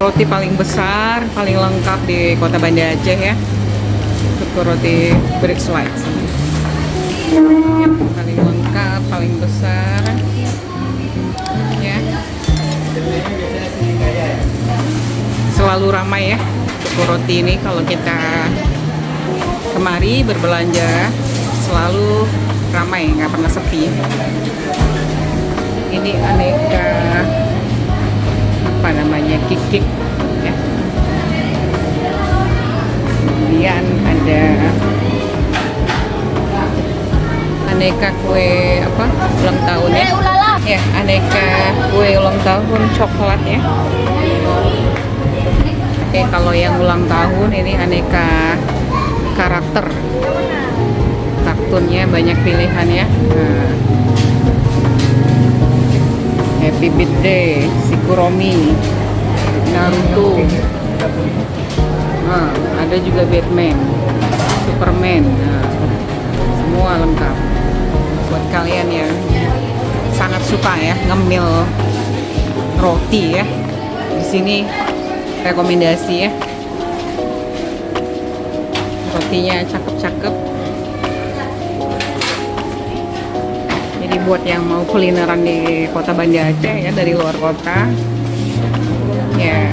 Roti paling besar, paling lengkap di kota Banda Aceh ya. Tuku roti Bread Slice. Paling lengkap, paling besar. Ya. Selalu ramai ya tuku roti ini kalau kita kemari berbelanja, selalu ramai, nggak pernah sepi. Ini aneka apa namanya, kikik ya. Kemudian ada aneka kue apa ulang tahun ya. Ya, aneka kue ulang tahun coklat ya. Oke, kalau yang ulang tahun ini aneka karakter. Kartunnya banyak pilihan ya. Nah, Happy Birthday, si Kuromi, Naruto. Nah, ada juga Batman, Superman. Nah, semua lengkap. Buat kalian yang sangat suka ya ngemil roti ya, di sini rekomendasi ya. Rotinya cakep-cakep. Jadi buat yang mau kulineran di kota Banda Aceh ya, dari luar kota ya.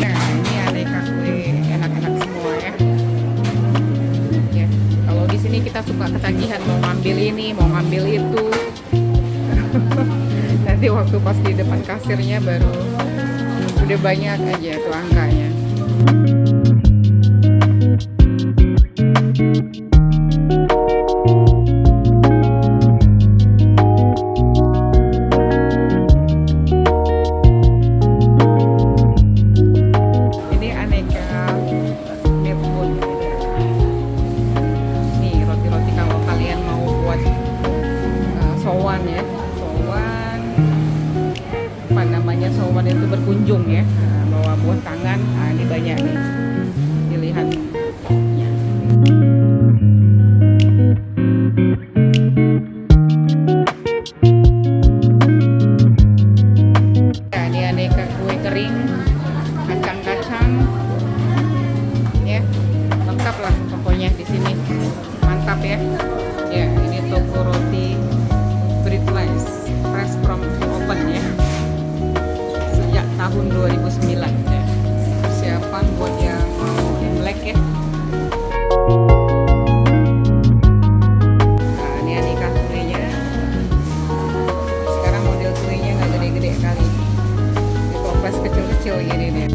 Nah, ini aneka kue enak-enak semua ya. Ya, kalau di sini kita suka ketagihan mau ngambil ini, mau ngambil itu. Nanti waktu pas di depan kasirnya baru udah banyak aja tuh angkanya. Sowan itu berkunjung ya, bawa buah tangan. Nah, ini banyak nih pilihannya. Nah, ini aneka kue kering, kacang-kacang ya, lengkap lah pokoknya di sini, mantap ya. Ya, ini toko roti Bread Slice, fresh from oven ya, tahun 2009 ya. Persiapan buat yang mau Imlek ya. Nah, ini aneka kuenya. Sekarang model kuenya nggak gede-gede kali, di toples kecil-kecil gini nih.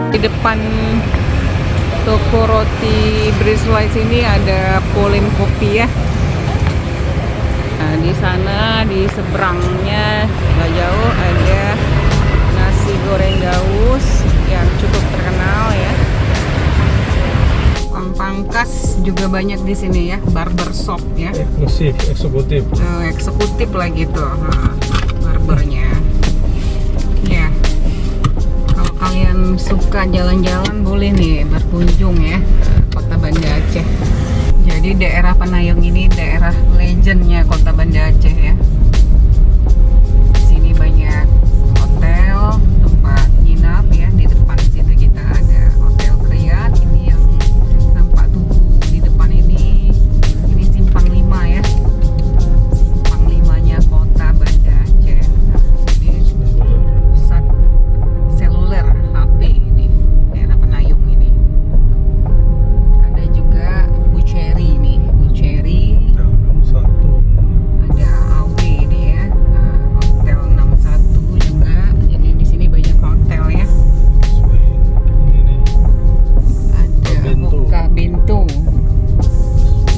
Di depan toko roti Bread Slice ini ada Polim Kopi ya. Nah, di sana di seberangnya nggak jauh ada nasi goreng Daus yang cukup terkenal ya. Tukang pangkas juga banyak di sini ya, barbershop ya. Eksklusif, eksekutif. Eksekutif lagi tuh, barbernya. Ya, kalau kalian suka jalan-jalan boleh nih berkunjung ya kota Banda Aceh. Jadi daerah Penayung ini daerah legendnya kota Banda Aceh ya. Di sini banyak hotel, tempat nginap ya. Di depan situ kita ada Hotel Kriyat. Ini yang nampak tubuh di depan ini Simpang 5 ya. Simpang 5-nya kota Banda Aceh. Nah, ini pusat seluler HP ini, daerah Penayung ini. Ada juga Buceri nih, Buceri. Ada AW ini ya, Hotel 61 juga. Jadi di sini banyak hotel ya. Ada Hoka Bento,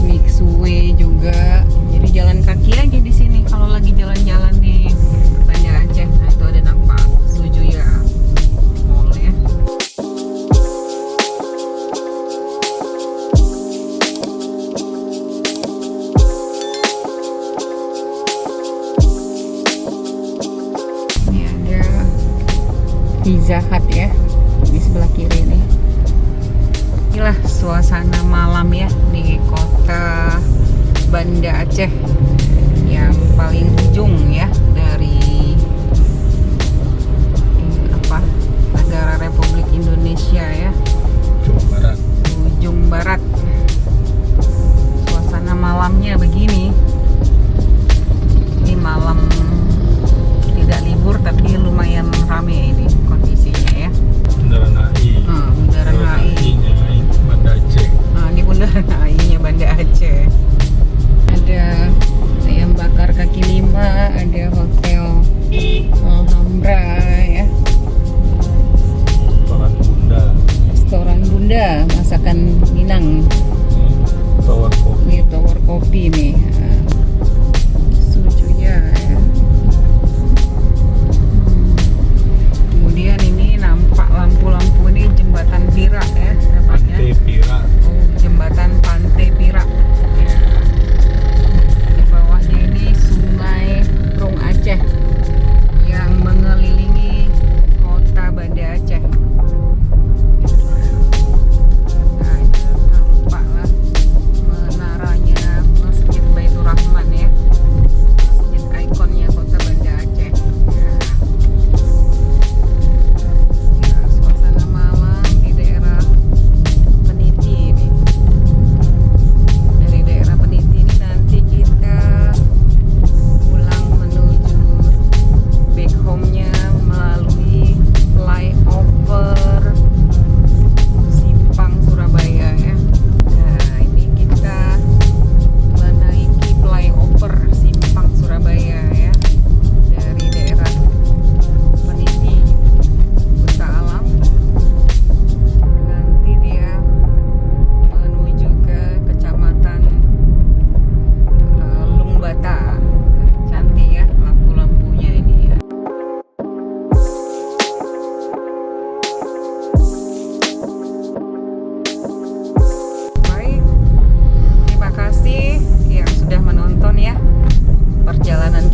Mixue juga. Jadi jalan kaki aja di sini kalau lagi jalan-jalan di Banda Aceh. Nah, itu ada nampak Sujuya Mall ya. Ini ada Pizza Hut ya di sebelah kiri nih. Inilah suasana malam ya di kota Banda Aceh yang paling ujung ya dari negara Republik Indonesia ya, ujung barat. Suasana malamnya begini. Ini malam tidak libur tapi lumayan rame ini kondisinya ya. Bundaran HI. Bundaran HI. Banda Aceh. Ini Bundaran HI-nya Banda Aceh. Ada ayam bakar kaki lima, ada hotel Alhambra ya. Restoran Bunda, masakan Minang. Tower kopi. Ini tower kopi nih. Sujunya ya. Kemudian ini nampak lampu-lampu ini jembatan Pira ya, namanya. Pantai Pira. Jembatan Pantai Pira. Ya. Di bawahnya ini Sungai Rung Aceh yang mengelilingi kota Banda Aceh. Perjalanan